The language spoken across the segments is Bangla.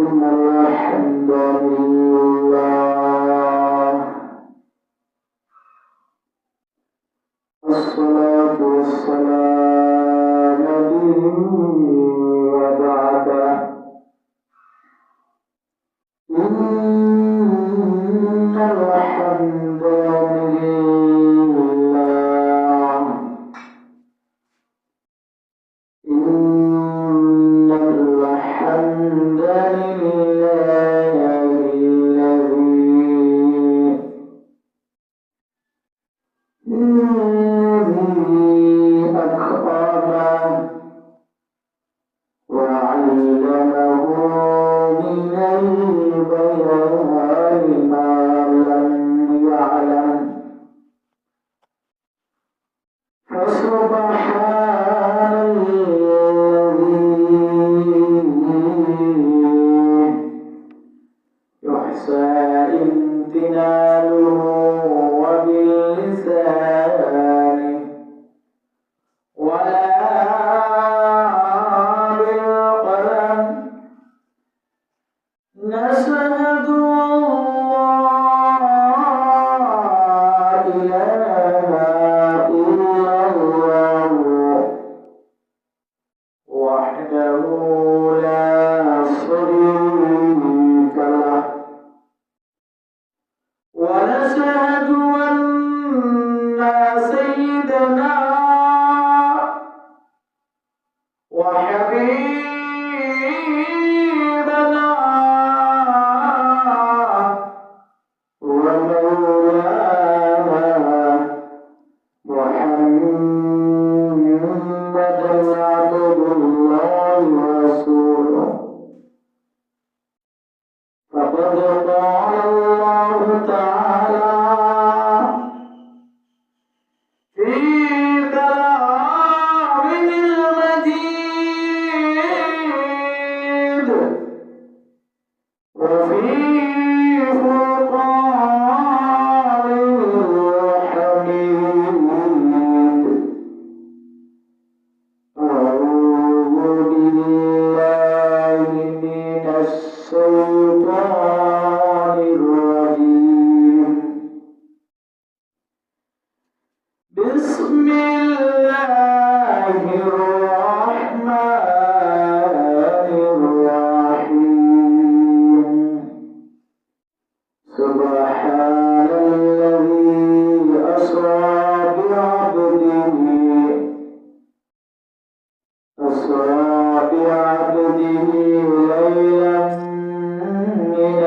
إن الحمد لله والصلاة والسلام به وبعد إن الحمد لله إن الحمد لله الذي أكرم وعلمه من البيان ما لم يعلم فسبحان الذي يحسى امتنانه وباللسان ولا بالقلم نشهد الله إله إلا الله وحده لا شريك له ونشهد أن سيدنا وحبيبنا ومولانا محمدا عبد الله ورسوله فقد قال الله تعالى في كلامه المجيد وفي فرقانه الحميد أعوذ بالله من الشيطان الرجيم بسم الله الرحمن الرحيم سبحان الذي أسرى بعبده ليلا من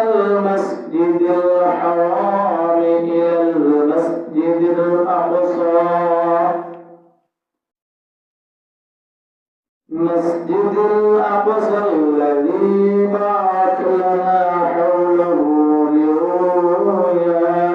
المسجد الحرام إلى المسجد الأقصى مسجد الأقصى الذي باركنا حوله لنريه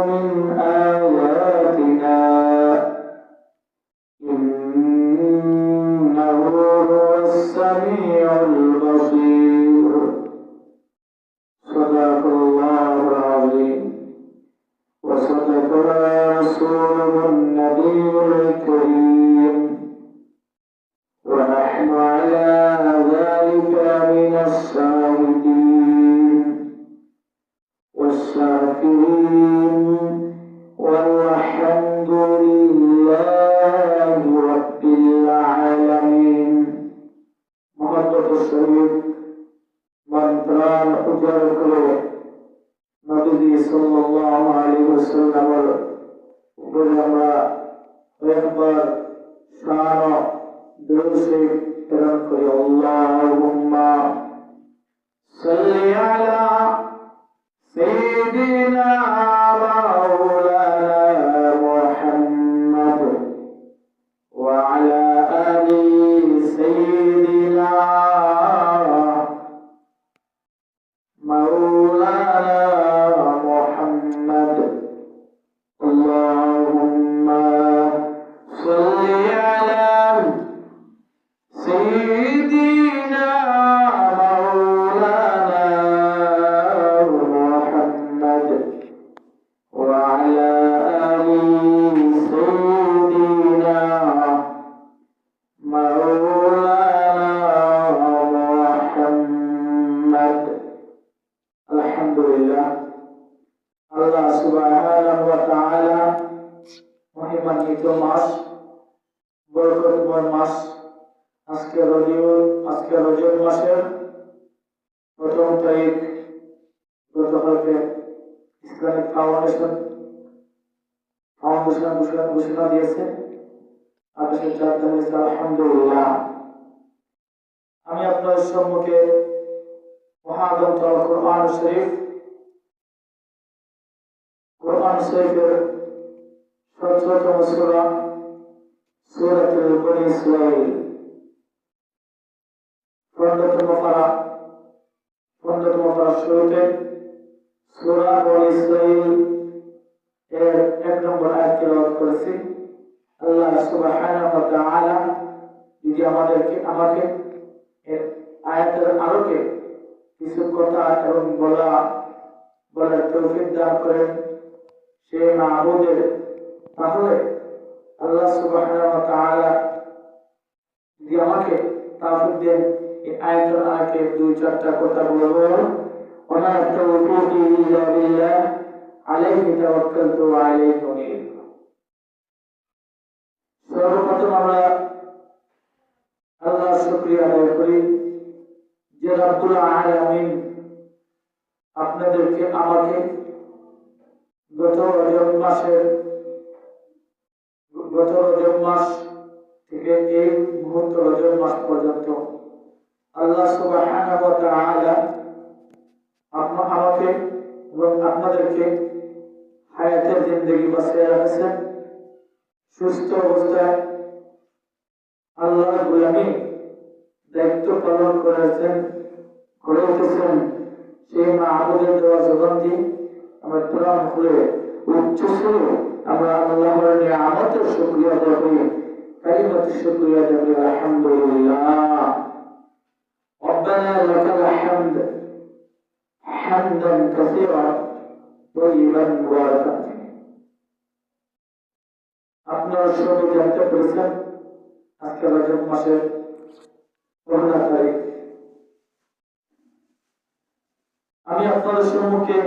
من آياتنا إنه هو السميع البصير صدق الله العظيم وصدق رسوله النبي الكريم ونحن على ذلك من الشاهدين والشاكرين والحمد لله رب العالمين محبت الشهيد मंत्रान उजर करे नबी सल्लल्लाहु अलैहि वसल्लम ऊपर আমরা একবার শান দুরূদ প্রেরণ করি আল্লাহুম্মা সাল্লি আলা সাইয়্যিদিনা মাওলানা মুহাম্মদ ওয়া আলা আলি সাইয়্যিদিনা مولانا محمد اللهم صل على سيدنا محمد الحمد لله আল্লাহ সুবহানাহু ওয়া তাআলা মহিমান্বিত মাস বরকতময় মাস আজকে রজব মাসের প্রথম তারিখ গতকালকে ইসলামিক ফাউন্ডেশন ঘোষণা দিয়েছে আপনাদের জানাতে আলহামদুলিল্লাহ। আমি আপনার সম্মুখে মহাগ্রন্থ কোরআন শরীফের 17তম সূরা সূরাতুল বনী ইসরাঈল 15তম পারা শুরুতে সূরা বনী ইসরাঈল এর 1 নম্বর আয়াত তেলাওয়াত করেছি। আল্লাহ সুবহানাহু ওয়া তাআলা যদি আমাকে এর আয়াতের আলোকে কিছু কথা এবং বলার তৌফিক দান করেন সেই মাহবুবের, তাহলে আল্লাহ সুবহানাহু ওয়া তাআলা যদি আমাকে তৌফিক দেন এই আয়াতের আলোকে 2-4টা কথা বলবো। ওয়া তাওফীকি ইল্লা বিল্লাহ আলাইহি তাওয়াক্কালতু ওয়া আলাইহি উনীব। সর্বপ্রথম আমরা আল্লাহর শুকরিয়া আদায় করি যে রব্বুল আলামিন আপনাদেরকে আমাকে গত রজব মাস থেকে এই মুহূর্ত রজব মাস পর্যন্ত আল্লাহ সুবহানাহু ওয়া তাআলা আমাকে এবং আপনাদেরকে হায়াতের জিন্দেগি বাঁচিয়ে রাখছেন, সুস্থ অবস্থায় আল্লাহর গোলামি দায়িত্ব পালন করেছেন। সেই মাহবুবের দেওয়া জবানটি আমরা কোরআন খুলে উচ্চ সুরে আমরা আল্লাহর নিয়ামতের শুকরিয়া আদায় করি। কালিমাত শুকরিয়া আদায় করি আলহামদুলিল্লাহ। ربنا لك الحمد حمدا كثيرا طيبا مباركا فيه। আপনারা সবাই জানতে পেরেছেন আজকে রজব মাসের 15 তারিখ। আমি আপনাদের সম্মুখে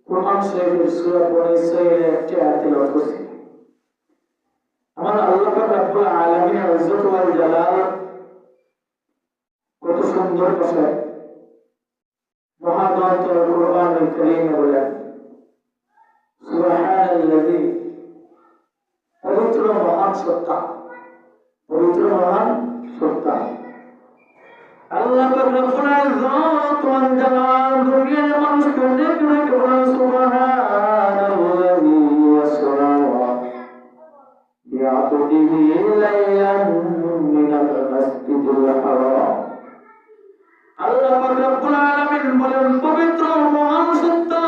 কোরআন শরীফের সূরা বনী ইসরাঈলের একটি আয়াত তেলাওয়াত করছি। আমার আল্লাহ পাক রব্বুল আলামিনের ইজ্জত ওয়াল জালাল কত সুন্দর ভাষায় মহাগ্রন্থ কোরআনুল কারীমে বলেন, সুবহানাল্লাযী, পবিত্র মহান সত্তা আল্লাহ পাক রব্বুল ইজ্জত ওয়াল জালাল দুনিয়ার মানুষকে ডেকে বলেন সুবহানাল্লাযী ইয়াসরা বিআবদিহি লাইলান মিনাল মাসজিদিল হারাম। আল্লাহ পাক রব্বুল আলামিন বলেন পবিত্র মহান সত্তা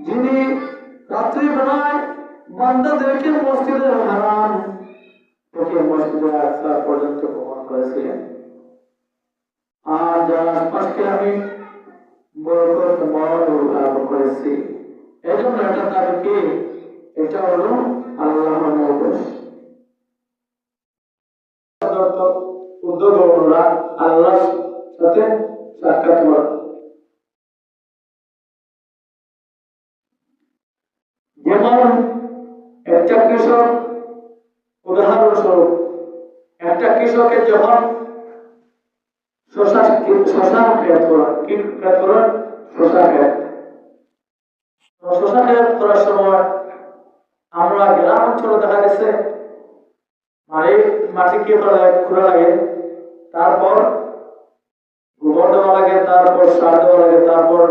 যিনি রাত্রি বেলায় বান্দাদেরকে মসজিদুল হারাম থেকে মসজিদুল আকসা পর্যন্ত ভ্রমণ করেছিলেন। আর যার আশপাশকে আমি বরকতময় লাভ করেছি, এজন্য এটা তাদেরকে, এটা হলো আল্লাহর নির্দেশ। উদ্যোগরা আল্লাহর সাথে সাক্ষাৎ করা, যেমন একটা কৃষক, উদাহরণস্বরূপ একটা কৃষকের যখন শশা ক্ষেত করার সময় আমরা গ্রাম অঞ্চলে দেখা গেছে মাটি কি খোঁড়া লাগে, তারপর গোবর দেওয়া লাগে, তারপর সার দেওয়া লাগে, তারপর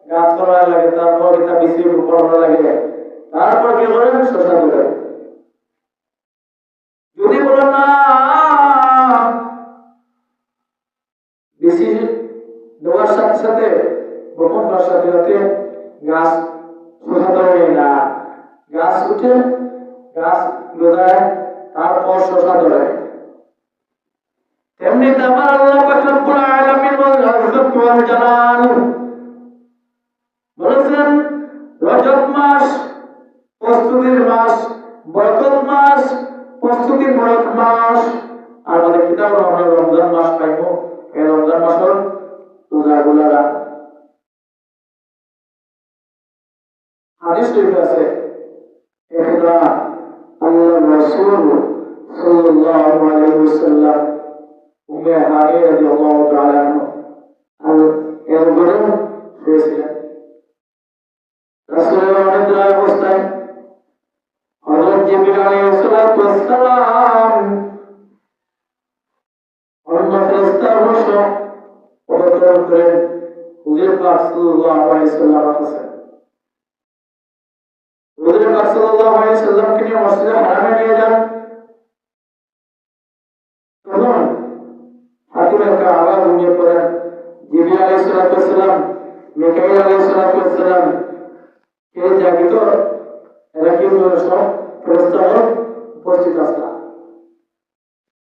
গাছ করা লাগে, তারপর এটা বেশি করা লাগে, তারপর কি করেন শশা ধরে। যদি বলেন না বেশি দেওয়ার সাথে সাথে বপন করার সাথে সাথে গাছ শশা ধরে না, গাছ উঠে গাছ গজায়, তারপর শশা ধরে। তেমনি আমার আল্লাহ পাক রব্বুল আলামিন বলেছেন রজব মাস প্রস্তুতির মাস, বরকত মাস, প্রস্তুতির বরকত মাস। আর আমাদের কিতাব আমরা রমজান মাস পাইব, এই রমজান মাসের রোজাগুলা রাখ। হাদিস শরীফ আছে একদা আল্লাহর রাসূল সাল্লাল্লাহু আলাইহি ওয়াসাল্লাম উম্মে হানি রাদিয়াল্লাহু তাআলা আল এরপরে শুয়েছিলেন। রাসূলের অনিদ্রা অবস্থায় হযরত জিবরিল আলাইহিস সালাম অন্য ফেরেশতা বসে অবতরণ করেন হুজুর পাক সাল্লাল্লাহু আলাইহি ওয়াসাল্লামের কাছে। হুজুর পাক সাল্লাল্লাহু আলাইহি ওয়াসাল্লামকে নিয়ে মসজিদে হারামে নিয়ে যান। তখন হাতিমের কাবা ঘুমিয়ে পড়েন। জিবরিল আলাইহিস সালাম, মিকাইল আলাইহিস সালাম কে জাগিত, এরা কি সব ফেরেশতাগণ উপস্থিত আসলা।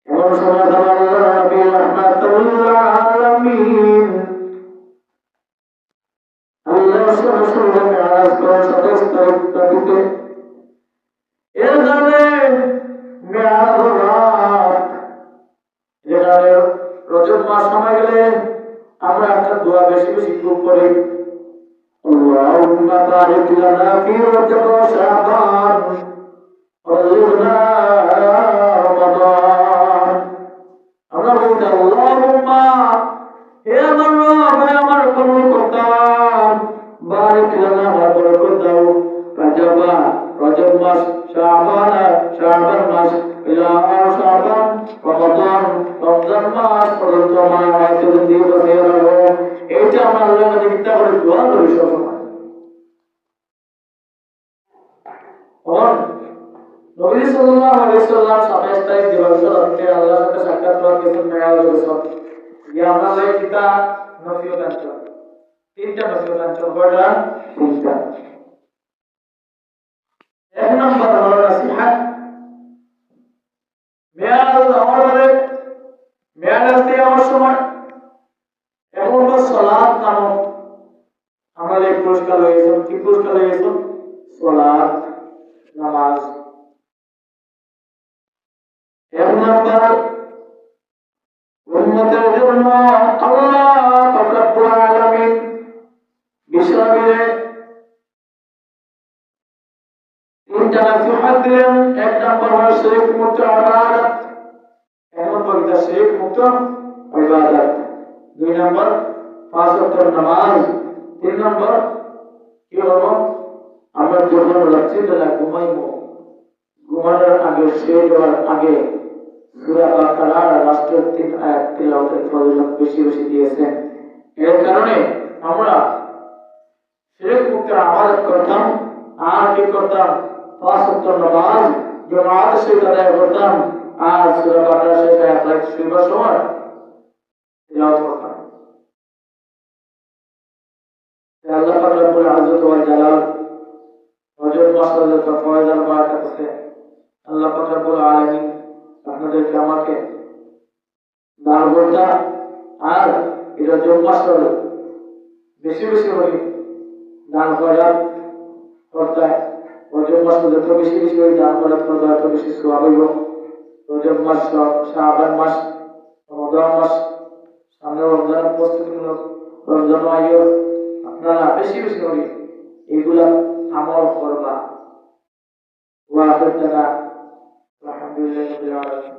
এমন সময় আল্লাহর নবী রাহমাতুল আলামিন আল্লাহর রাসূলকে মেরাজ করার সাথে সাথে এর জন্য মেরাজ রাত, যেখানে রজব মাস সময় গেলে আমরা একটা দোয়া বেশি বেশি করি, আল্লাহুম্মা বারিক লানা ফি রজব ওয়া শাবান ওয়া রমাদান। আমরা বলি আল্লাহুম্মা, হে আমার রব, হে আমার কর্তা, বারিক লানা, বরকত দাও, রজব মাস, শাবান মাস, শাবান, রমজান মাস পর্যন্ত আমার হায়াতে দিয়ে বাঁচিয়ে রাখো। এইটা আমরা আল্লাহর কাছে চিন্তা করে দোয়া করি সবসময়। নবী সাল্লাল্লাহু আলাইহি ওয়াসাল্লাম 27 তারিখ দিবসে রাতে আল্লাহর সাথে সাক্ষাৎ করার জন্য মেরাজ গেছেন। ইয়া আমরা এই কিতাব নসিহত আছে, তিনটা নসিহত আছে, বড়া তিনটা। এক নম্বর হলো নসিহত, মেরাজ আমাদের মেরাজ দেওয়ার সময় এখন তো সালাত নামক আমরা এই পুরস্কার হয়েছে, কি পুরস্কার হয়েছে? সালাত, নামাজ। এক নম্বর উম্মতের জন্য আল্লাহ রাব্বুল আলামিন বিশ্বনবীরে তিনটা নসিহত দিলেন। এক নম্বর হলো শিরক মুক্ত ইবাদত, এক নম্বর এটা শিরক মুক্ত ইবাদত, দুই নম্বর 5 ওয়াক্ত নামাজ, তিন নম্বর কি হলো? আমরা যখন রাত্রিবেলা ঘুমাইবো, ঘুমানোর আগে, শেষ হওয়ার আগে সূরা বাকারার লাস্টের 3 আয়াত তিলাওয়াতের ফজিলত বেশি বেশি দিয়েছেন। এর কারণে আমরা শিরক মুক্ত ইবাদত করতাম, আর কি করতাম? 5 ওয়াক্ত নামাজ জামাতের সাথে আদায় করতাম, আর সূরা বাকারা শেষ আয়াত শুরুর সময় তিলাওয়াত করতাম। আল্লাহ পাক রব্বুল ইজ্জত ওয়াল জালাল রজব মাসের যে ফয়দার বারাকাত আছে, আল্লাহ পাক রব্বুল আলামিন আপনাদেরকে আমাকে দান করতা, আর এই রজব মাসের বেশি বেশি করে দান খয়রাত করতে, রজব মাসে যত বেশি বেশি করে দান খয়রাত করতে তত বেশি সওয়াব হইব। রজব মাস, শাবান মাস, রমজান মাস, সামনে রমজানের প্রস্তুতি মূলক রমজান আইও, আপনারা বেশি বেশি করে এগুলা আমল করবা। ওয়া আখির দাওয়ানা আলহামদুলিল্লাহি রাব্বিল আলামিন।